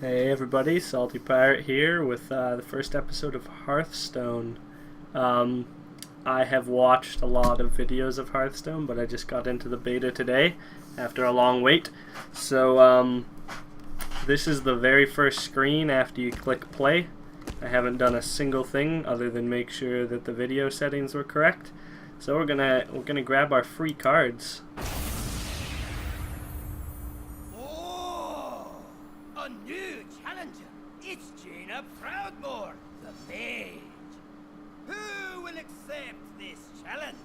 Hey everybody, TheSaltyPirate here with the first episode of Hearthstone. I have watched a lot of videos of Hearthstone, but I just got into the beta today after a long wait. So this is the very first screen after you click play. I haven't done a single thing other than make sure that the video settings were correct. So we're gonna grab our free cards. A new challenger. It's Gina Proudmore, the mage. Who will accept this challenge?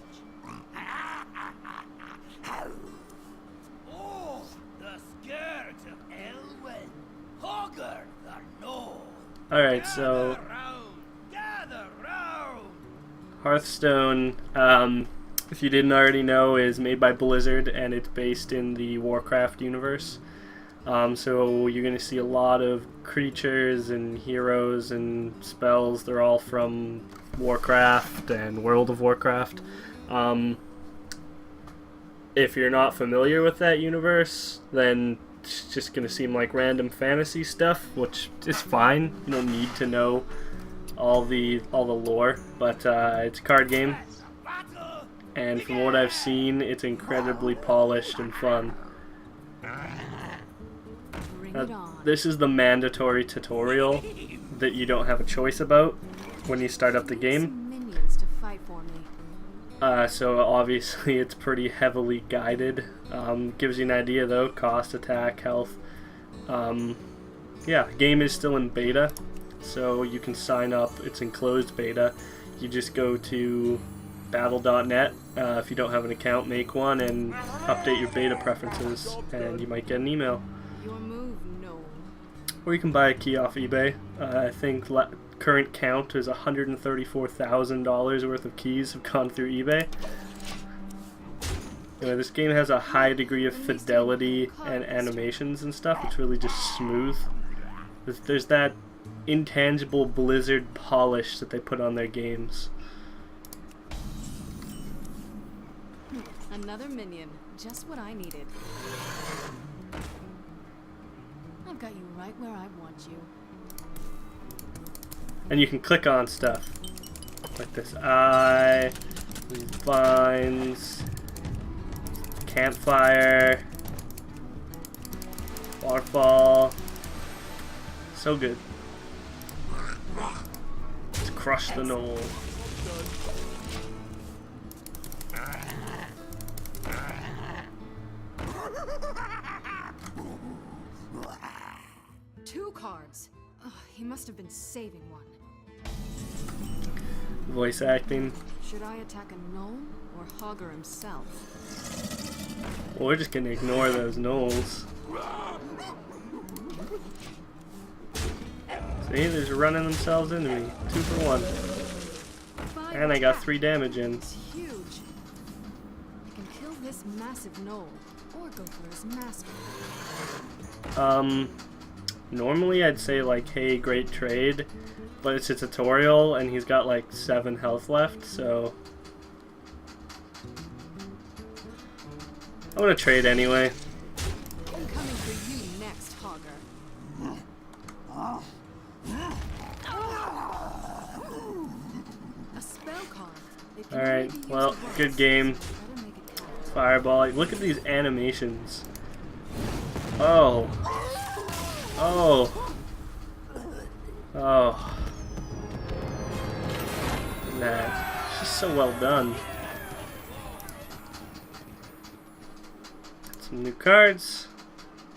Oh, the scourge of Elwyn. Hogger the Knoll. Alright, so Gather round. Hearthstone, if you didn't already know, is made by Blizzard and it's based in the Warcraft universe. So you're going to see a lot of creatures and heroes and spells. They're all from Warcraft and World of Warcraft. If you're not familiar with that universe, then it's just going to seem like random fantasy stuff, which is fine. You don't need to know all the lore, but it's a card game, and from what I've seen, it's incredibly polished and fun. This is the mandatory tutorial that you don't have a choice about when you start up the game. So obviously it's pretty heavily guided. Gives you an idea though, cost, attack, health. Yeah, game is still in beta, so you can sign up. It's in closed beta. You just go to battle.net. If you don't have an account, make one and update your beta preferences, and you might get an email. Or you can buy a key off eBay. I think current count is $134,000 worth of keys have gone through eBay. Anyway, this game has a high degree of fidelity and animations and stuff. It's really just smooth. There's that intangible Blizzard polish that they put on their games. Another minion. Just what I needed. I've got you right where I want you. And you can click on stuff like this eye, these vines, campfire, waterfall. So good. Let's crush the knoll. Two cards. Ugh, he must have been saving one. Voice acting. Should I attack a gnome or Hogger himself? Well, we're just gonna ignore those gnolls. See, they're just running themselves into me. 2 for 1. And I got 3 damage in. It's huge. I can kill this massive gnoll or go for his master. Normally I'd say like, hey, great trade, but it's a tutorial and he's got like 7 health left, so I'm gonna trade anyway. I'm coming for you next, Hogger. A spell card. Alright, well, good game. Fireball. Look at these animations. Oh. Oh. Oh. That. It's just so well done. Some new cards.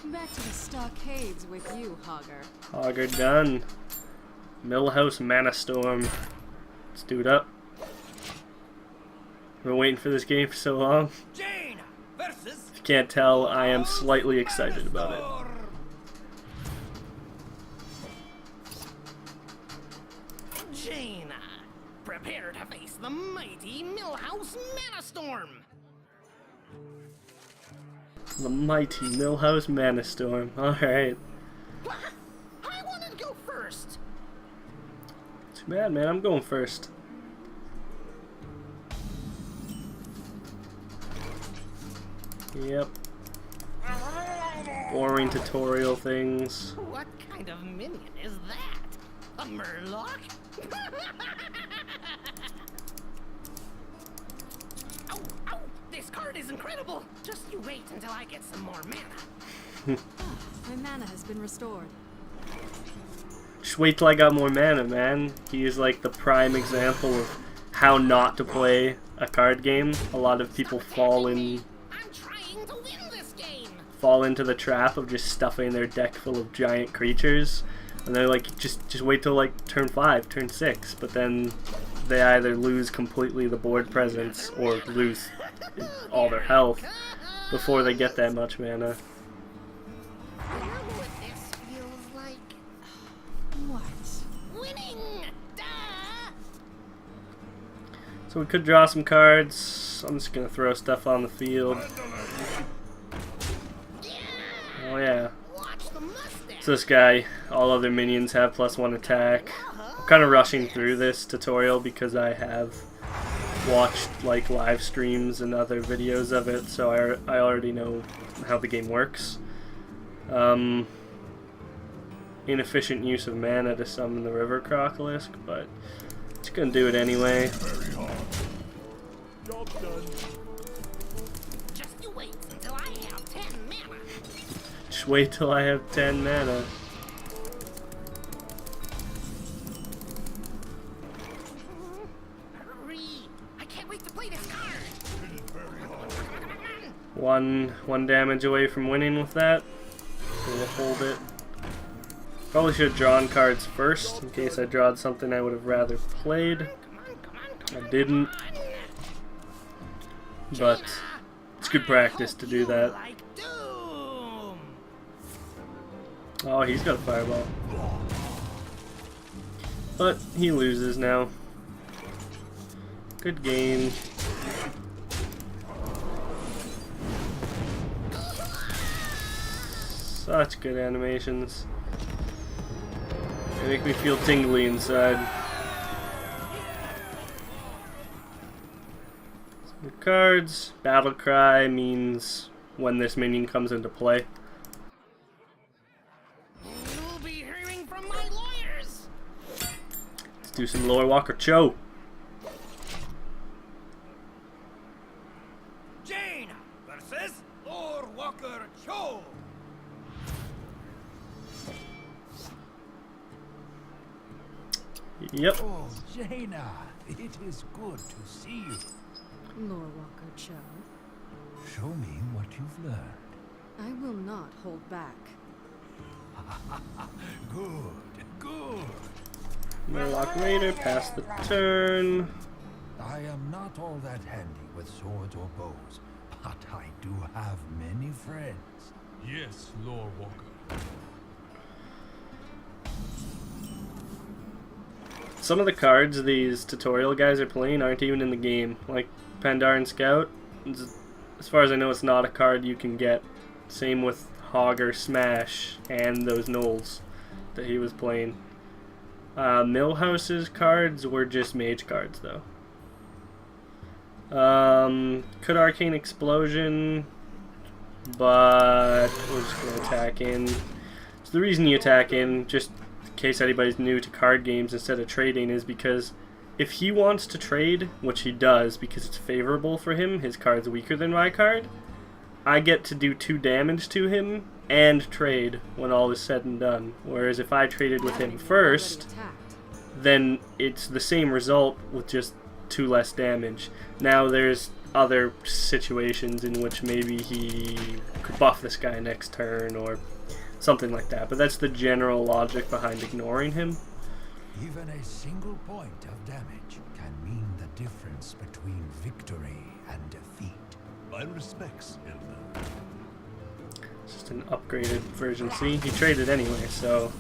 Back to the stockades with you, Hogger. Hogger done. Millhouse Mana Storm. Let's do it up. We've been waiting for this game for so long. Jaina versus. If you can't tell, I am slightly excited about it. Jaina, prepare to face the mighty Millhouse Mana Storm. The mighty Millhouse Mana Storm. Alright. I wanted to go first. Too bad, man. I'm going first. Yep. boring tutorial things. What kind of minion is that? A murloc? Oh, oh, this card is incredible. Just you wait until I get some more mana. My mana has been restored. Just wait till I got more mana, man. He is like the prime example of how not to play a card game. A lot of people fall I'm trying to win this game. into the trap of just stuffing their deck full of giant creatures, and they're like, just wait till like turn 5, turn 6, but then they either lose completely the board presence or lose all their health before they get that much mana. You know what this feels like? What? Winning! Duh! So we could draw some cards. I'm just gonna throw stuff on the field. Oh yeah. Watch the mustache. So this guy, all other minions have +1 attack. I'm kind of rushing through this tutorial because I have watched like live streams and other videos of it, so I already know how the game works. Inefficient use of mana to summon the River Crocolisk, but just gonna do it anyway. Job done. Just you wait until I have 10 mana. Just wait till I have 10 mana. Hurry! I can't wait to play this card. One damage away from winning with that. We'll hold it. Probably should have drawn cards first, in case I drawed something I would have rather played. I didn't. But it's good practice to do that. Like doom. Oh, he's got a fireball. But he loses now. Good game. Such good animations. They make me feel tingly inside. Some cards. Battle Cry means when this minion comes into play. You'll be hearing from my lawyers. Let's do some Lore Walker Cho. Jaina versus Lord Walker Cho. Yep. Oh, Jaina, it is good to see you. Lore Walker Cho. Show me what you've learned. I will not hold back. Good, good. Murloc Raider, pass the turn. I am not all that handy with swords or bows, but I do have many friends. Yes, Lord Walker. Some of the cards these tutorial guys are playing aren't even in the game. Like Pandaren Scout, as far as I know, it's not a card you can get. Same with Hogger Smash and those Knolls that he was playing. Millhouse's cards were just mage cards though. Could Arcane Explosion, but we're just going to attack in. So the reason you attack in, just in case anybody's new to card games instead of trading, is because if he wants to trade, which he does because it's favorable for him, his card's weaker than my card, I get to do 2 damage to him and trade when all is said and done. Whereas if I traded with him first, then it's the same result with just 2 less damage. Now there's other situations in which maybe he could buff this guy next turn or something like that, but that's the general logic behind ignoring him. Even a single point of damage can mean the difference between victory and defeat. My respects, Elder. It's just an upgraded version. See, he traded anyway, so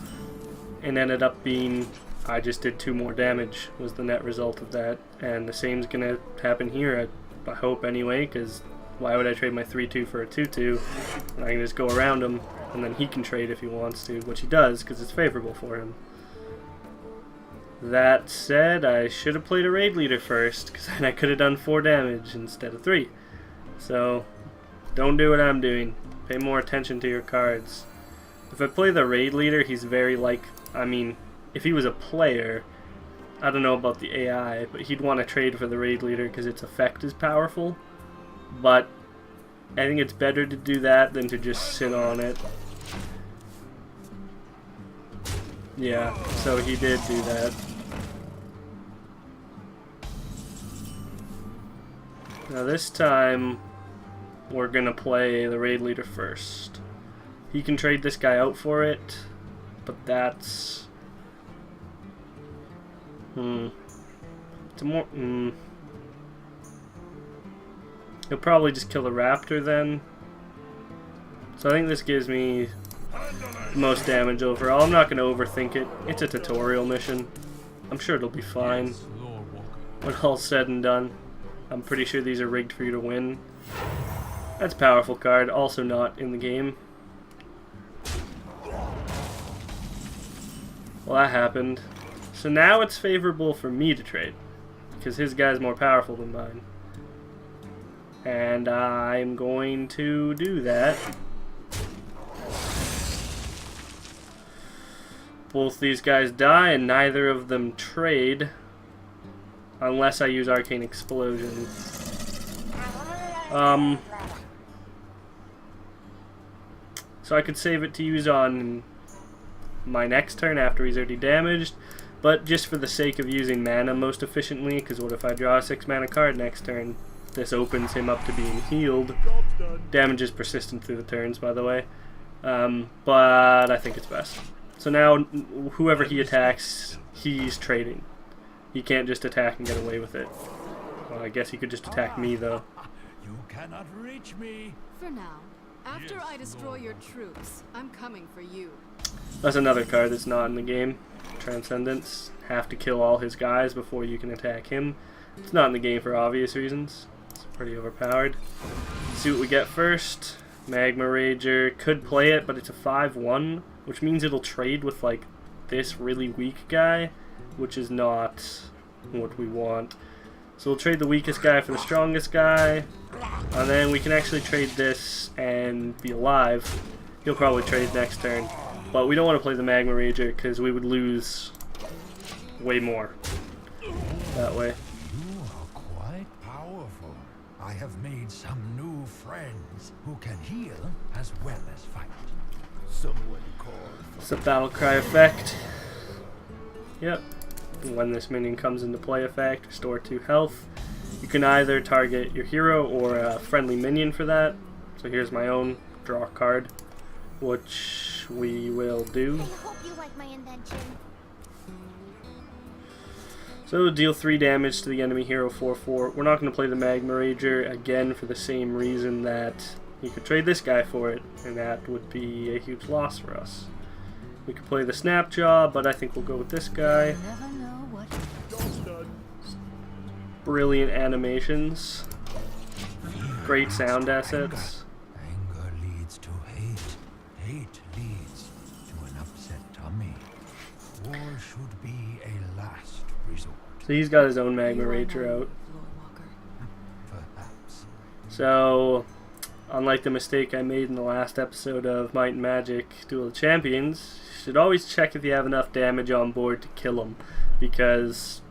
it ended up being I just did 2 more damage was the net result of that, and the same's gonna happen here, I hope anyway, because why would I trade my 3-2 for a 2-2 and I can just go around him and then he can trade if he wants to, which he does because it's favorable for him. That said, I should have played a raid leader first, because then I could have done 4 damage instead of 3. So don't do what I'm doing. Pay more attention to your cards. If I play the raid leader, he's very like, I mean, if he was a player, I don't know about the AI, but he'd want to trade for the raid leader because its effect is powerful. But I think it's better to do that than to just sit on it. Yeah, so he did do that. Now this time, we're gonna play the raid leader first. He can trade this guy out for it, but that's... It's a more... He'll probably just kill the raptor then. So I think this gives me the most damage overall. I'm not going to overthink it. It's a tutorial mission. I'm sure it'll be fine Yes, Lord Walker. when all's said and done. I'm pretty sure these are rigged for you to win. That's a powerful card, also not in the game. Well, that happened. So now it's favorable for me to trade, because his guy's more powerful than mine. And I'm going to do that. Both these guys die and neither of them trade, unless I use Arcane Explosion. So I could save it to use on my next turn after he's already damaged, but just for the sake of using mana most efficiently, because what if I draw a 6 mana card next turn? This opens him up to being healed. Damage is persistent through the turns, by the way. But I think it's best. So now, whoever he attacks, he's trading. He can't just attack and get away with it. Well, I guess he could just attack me, though. You cannot reach me. For now. After Yes, I destroy Lord. your troops, I'm coming for you. That's another card that's not in the game. Transcendence. Have to kill all his guys before you can attack him. It's not in the game for obvious reasons. It's pretty overpowered. Let's see what we get first. Magma Rager. Could play it, but it's a 5/1, which means it'll trade with like this really weak guy, which is not what we want. So we'll trade the weakest guy for the strongest guy, and then we can actually trade this and be alive. He'll probably trade next turn, but we don't want to play the Magma Rager because we would lose way more that way. You are quite powerful. I have made some new friends who can heal as well as fight. Someone called. It's a battle cry effect. Yep. When this minion comes into play effect, restore 2 health. You can either target your hero or a friendly minion for that. So here's my own, draw a card, which we will do. I hope you like my invention. So deal 3 damage to the enemy hero 4/4. We're not going to play the Magma Rager again for the same reason that you could trade this guy for it, and that would be a huge loss for us. We could play the Snapjaw, but I think we'll go with this guy. Never know what. Brilliant animations. Great sound assets. Anger leads to hate. Hate leads to an upset tummy. War should be a last resort. So he's got his own Magma You are Rager my out. Lord Walker. Perhaps. So, unlike the mistake I made in the last episode of Might and Magic Duel of Champions, you should always check if you have enough damage on board to kill him, because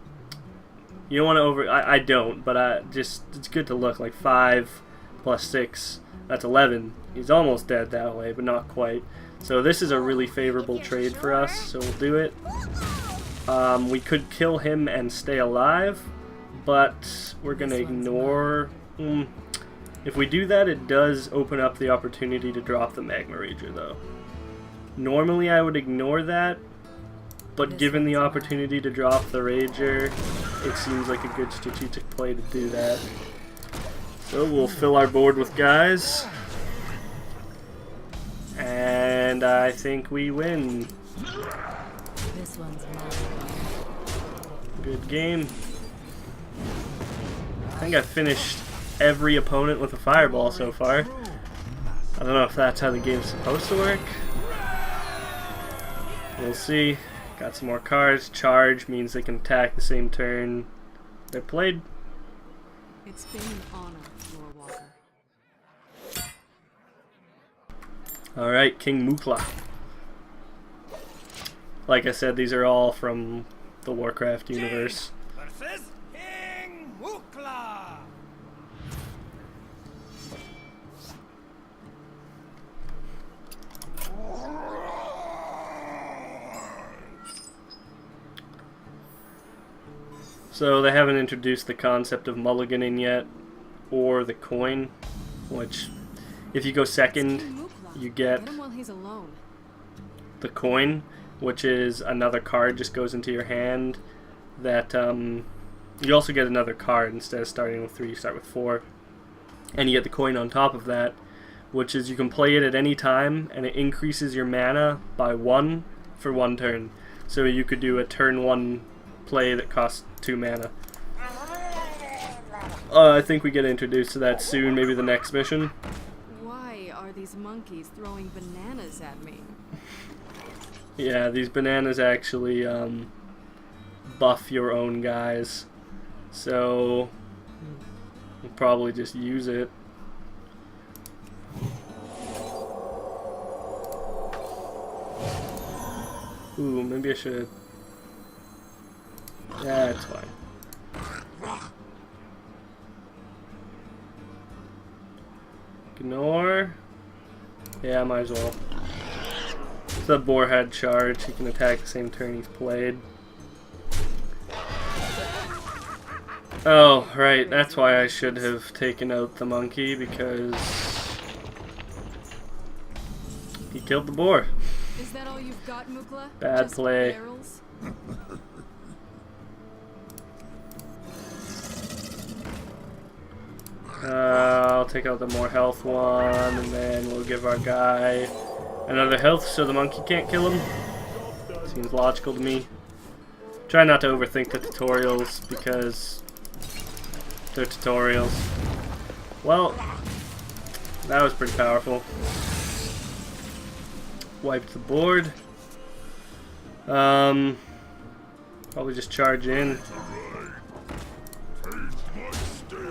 you don't want to I don't, but it's good to look. Like 5 plus 6, that's 11. He's almost dead that way, but not quite. So this is a really favorable trade for us, so we'll do it. We could kill him and stay alive, but we're going to ignore... If we do that, it does open up the opportunity to drop the Magma Rager, though. Normally I would ignore that, but given the opportunity to drop the Rager, it seems like a good strategic play to do that. So we'll fill our board with guys, and I think we win. This one's mine. Good game. I think I finished every opponent with a fireball so far. I don't know if that's how the game's supposed to work. We'll see. Got some more cards. Charge means they can attack the same turn they're played. It's been an honor, Lord Walker. Alright, King Mukla. Like I said, these are all from the Warcraft universe. Versus King Mukla. So they haven't introduced the concept of mulliganing yet, or the coin, which, if you go second, you get Get him while he's alone. the coin, which is another card just goes into your hand. That you also get another card instead of starting with 3, you start with 4, and you get the coin on top of that, which is you can play it at any time, and it increases your mana by 1 for 1 turn. So you could do a turn 1 play that costs 2 mana. I think we get introduced to that soon, maybe the next mission. Why are these monkeys throwing bananas at me? Yeah, these bananas actually buff your own guys, so we'll probably just use it. Ooh, maybe I should. Yeah, it's fine. Ignore. Yeah, might as well. It's a boarhead charge. He can attack the same turn he's played. Oh, right. That's why I should have taken out the monkey, because he killed the boar. Is that all you've got, Mukla? Bad Just play. barrels? I'll take out the more health one, and then we'll give our guy another health so the monkey can't kill him. Seems logical to me. Try not to overthink the tutorials, because they're tutorials. Well, that was pretty powerful. Wiped the board. Probably just charge in.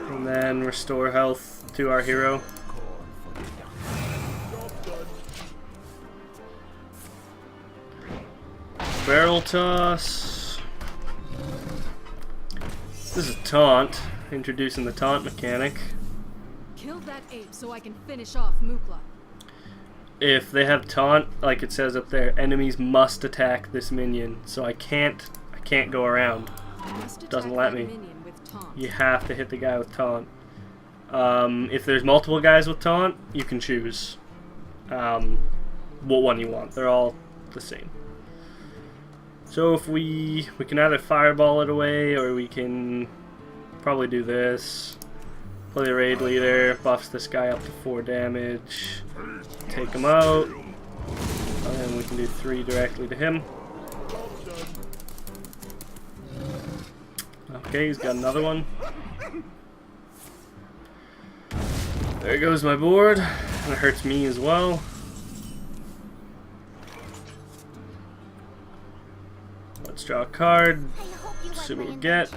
And then restore health to our hero. Barrel toss. This is a taunt. Introducing the taunt mechanic. Kill that ape so I can finish off Mukla. If they have taunt, like it says up there, enemies must attack this minion. So I can't go around. Doesn't let me. You have to hit the guy with taunt. If there's multiple guys with taunt, you can choose what one you want. They're all the same. So if we can either fireball it away, or we can probably do this. Play the raid leader, buffs this guy up to 4 damage. Take him out. And then we can do 3 directly to him. Okay, he's got another one. There goes my board. And it hurts me as well. Let's draw a card. See what we get.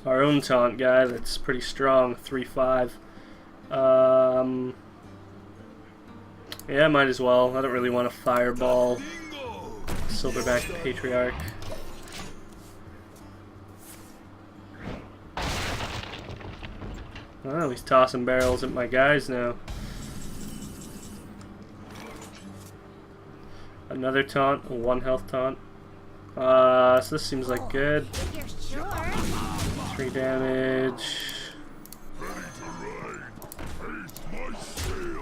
Our own taunt guy, that's pretty strong, 3-5. Yeah, might as well. I don't really want to fireball Silverback Patriarch. Oh, he's tossing barrels at my guys now. Another taunt, a 1 health taunt. So this seems like good. 3 damage.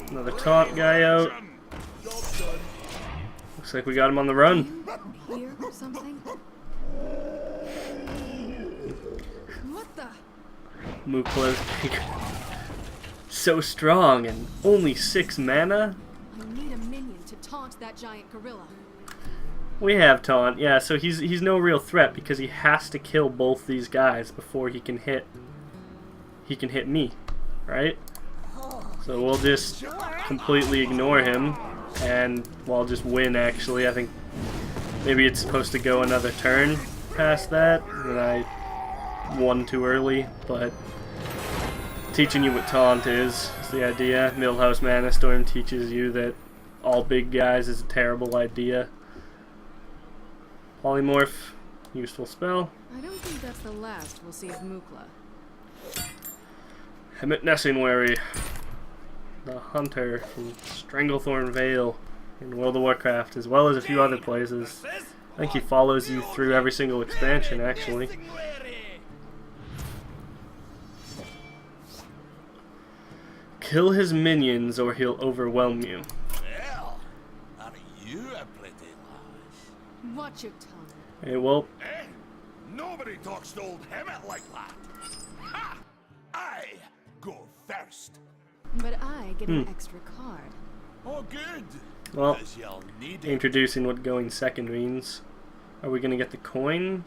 Another taunt guy out. Looks like we got him on the run. Hear something? What the? Mukla's so strong and only 6 mana. I need a minion to taunt that giant gorilla. We have taunt, yeah. So he's no real threat because he has to kill both these guys before he can hit me, right? So we'll just completely ignore him, and well, I'll just win. Actually, I think maybe it's supposed to go another turn past that, and I won too early. But teaching you what taunt is the idea. Millhouse Mana Storm teaches you that all big guys is a terrible idea. Polymorph, useful spell. I don't think that's the last we'll see of Mukla. Hemet Nessingwary, the hunter from Stranglethorn Vale in World of Warcraft, as well as a few other places. I think he follows you through every single expansion, actually. Kill his minions or he'll overwhelm you. Well, are you a pretty lass? Watch your tongue. Hey, well, Eh? Nobody talks to old Hemet like that. Ha! I go first. But I get an extra card. Oh, good. well, 'Cause you'll need it. introducing what going second means. Are we gonna get the coin?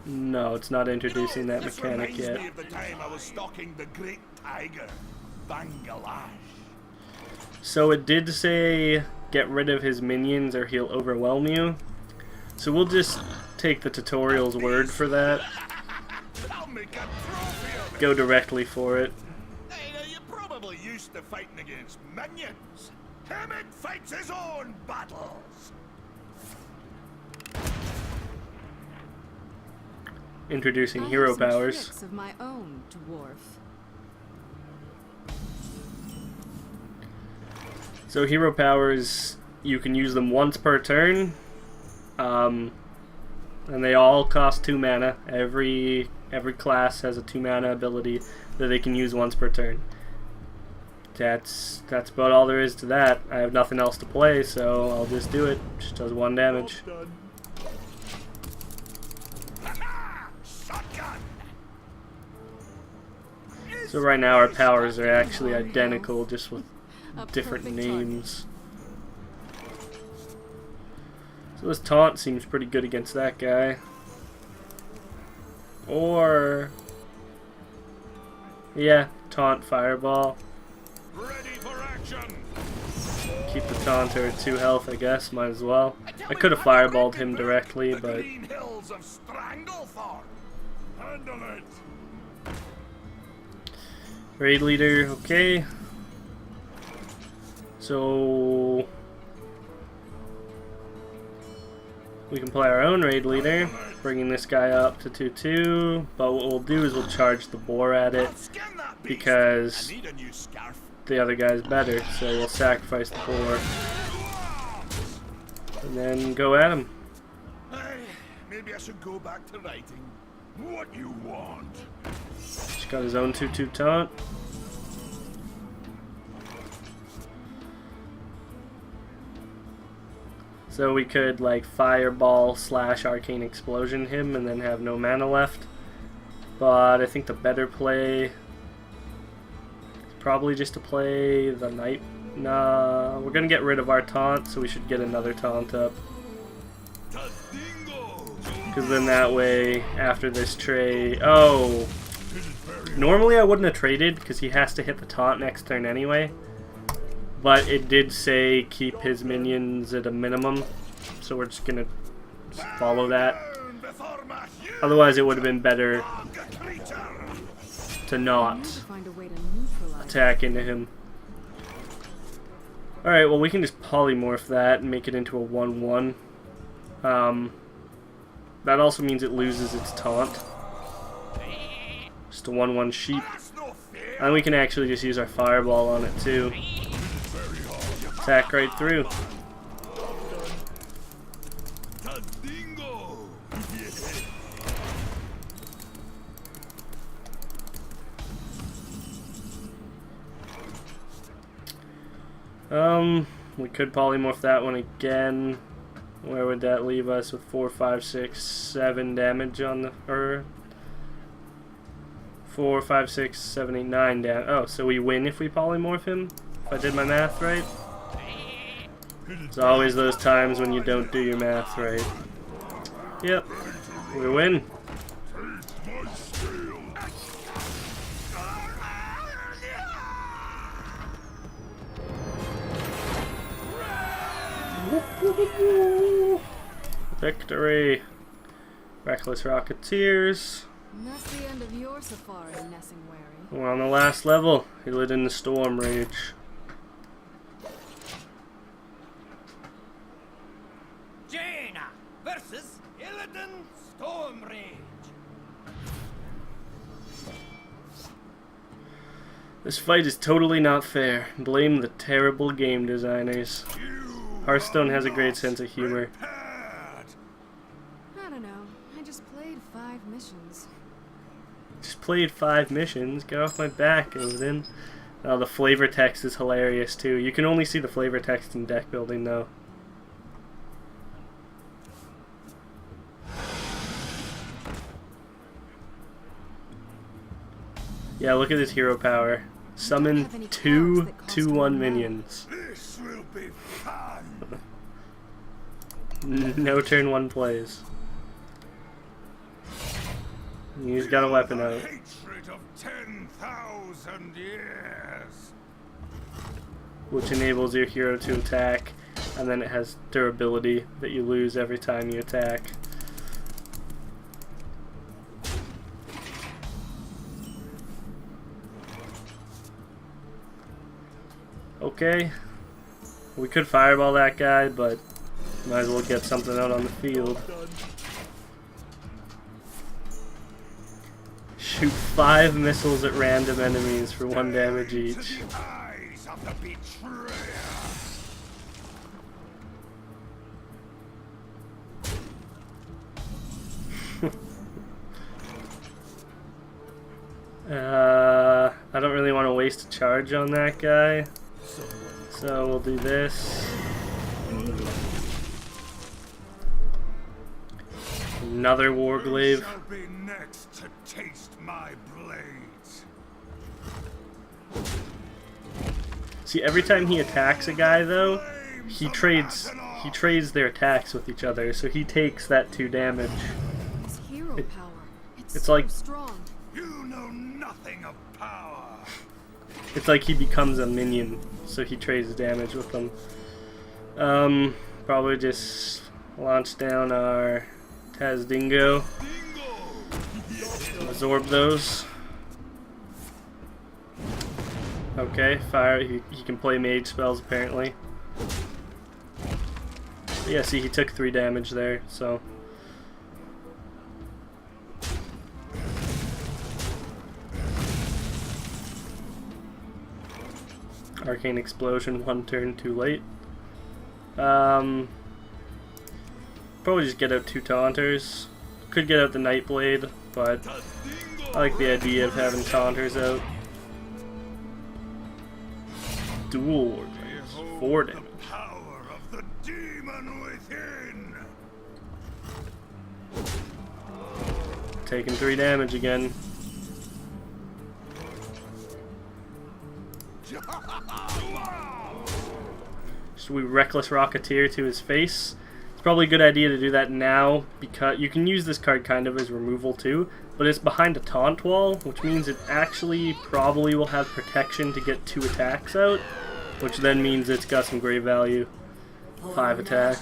No, it's not introducing that this mechanic reminds yet. me of the time I was stalking the great tiger, Bangalash. So it did say get rid of his minions or he'll overwhelm you. So we'll just take the tutorial's word for that. I'll make a trophy of it. Go directly for it. Hey, now you're probably used to fighting against minions. Hemet fights his own battles. Introducing I hero have some powers. tricks of my own, dwarf. So hero powers, you can use them once per turn. And they all cost 2 mana. Every class has a 2 mana ability that they can use once per turn. That's about all there is to that. I have nothing else to play, so I'll just do it. Just does 1 damage. Shotgun. So right now our powers are actually identical, just with A different perfect target. names. So this taunt seems pretty good against that guy. Or yeah, taunt fireball. Ready for action. Keep the taunter at 2 health, I guess. Might as well. I could have fireballed him directly, The but green hills of Stranglethorn. Handle it. raid leader, okay. So we can play our own raid leader, bringing this guy up to 2/2. But what we'll do is we'll charge the boar at it I'll skin that beast. because I need a new scarf. the other guy's better. So we'll sacrifice the boar and then go at him. Hey, maybe I should go back to writing. What you want? He's got his own 2/2 taunt. So we could like fireball / arcane explosion him and then have no mana left. But I think the better play is probably just to play the night. Nah, we're gonna get rid of our taunt, so we should get another taunt up. Because then that way, after this trade... Oh! Normally I wouldn't have traded, because he has to hit the taunt next turn anyway. But it did say keep his minions at a minimum, so we're just gonna follow that. Otherwise it would have been better to not Find a way to neutralize. attack into him. Alright, well we can just polymorph that and make it into a 1/1. That also means it loses its taunt. Just a 1/1 sheep. And we can actually just use our fireball on it too. Attack right through. We could polymorph that one again. Where would that leave us with 4, 5, 6, 7 damage on the 4, 5, 6, 7, 8, 9 damage. Oh, so we win if we polymorph him? If I did my math right? There's always those times when you don't do your math right. Yep, we win. Victory! Reckless Rocketeers. And that's the end of your safari, Nessingwary. We're on the last level. He lit in the Storm Rage. Jaina versus Illidan Stormrage. This fight is totally not fair. Blame the terrible game designers. Hearthstone has a great sense of humor. I don't know. I just played 5 missions. Just played 5 missions. Get off my back, Odin. Oh, the flavor text is hilarious too. You can only see the flavor text in deck building though. Yeah, look at his hero power. Summon 2 2/1 minions. This will be fun. No turn 1 plays. He's got a weapon out. Hatred of 10,000 years. Which enables your hero to attack, and then it has durability that you lose every time you attack. Okay, we could fireball that guy, but might as well get something out on the field. Shoot 5 missiles at random enemies for 1 damage each. The eyes of the betrayer. I don't really want to waste a charge on that guy, so we'll do this. Another Warglaive. Shall be next to taste my blades. See, every time he attacks a guy though, he trades their attacks with each other, so he takes that 2 damage. His hero power. it's so like- strong. You know nothing of power. It's like he becomes a minion, so he trades damage with them. Probably just launch down our Tazdingo. Absorb those. Okay, fire. He can play mage spells apparently. But yeah, see, he took 3 damage there, so. Arcane Explosion, 1 turn too late. Probably just get out 2 Taunters. Could get out the Nightblade, but I like the idea of having Taunters out. Dual Warblades, 4 damage. Power of the demon within. Taking 3 damage again. So we Reckless Rocketeer to his face. It's probably a good idea to do that now, because you can use this card kind of as removal too, but it's behind a taunt wall, which means it actually probably will have protection to get 2 attacks out, which then means it's got some great value. 5 attack.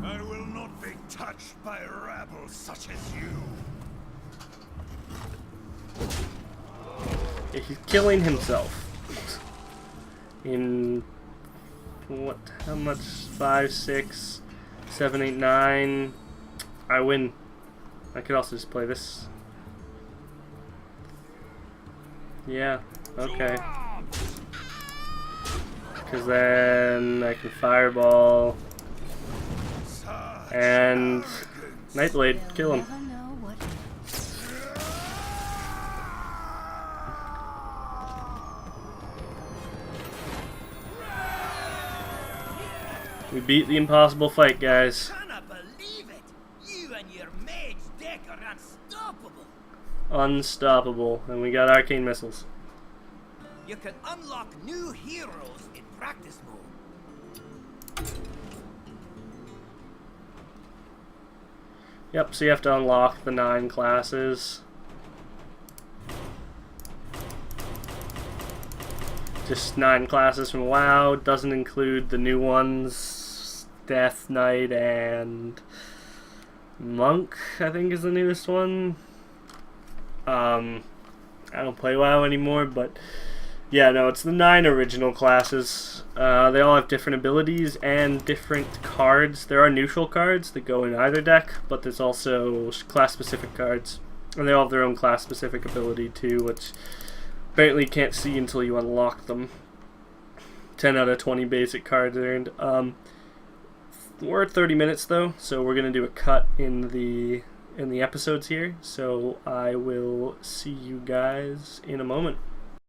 I will not be touched by rabble such as you. Yeah, he's killing himself. In what? How much? 5, 6, 7, 8, 9. I win. I could also just play this. Yeah. Okay. Because then I can fireball and Nightblade. Kill him. Never know what We beat the impossible fight, guys. Cannot believe it! You and your mage deck are unstoppable! Unstoppable. And we got arcane missiles. You can unlock new heroes in practice mode. Yep, so you have to unlock the 9 classes. Just 9 classes from WoW. Doesn't include the new ones. Death Knight and Monk, I think, is the newest one. I don't play WoW anymore, but yeah, no, it's the 9 original classes. They all have different abilities and different cards. There are neutral cards that go in either deck, but there's also class-specific cards. And they all have their own class-specific ability too, which apparently you can't see until you unlock them. 10 out of 20 basic cards earned. We're at 30 minutes though, so we're gonna do a cut in the episodes here. So I will see you guys in a moment.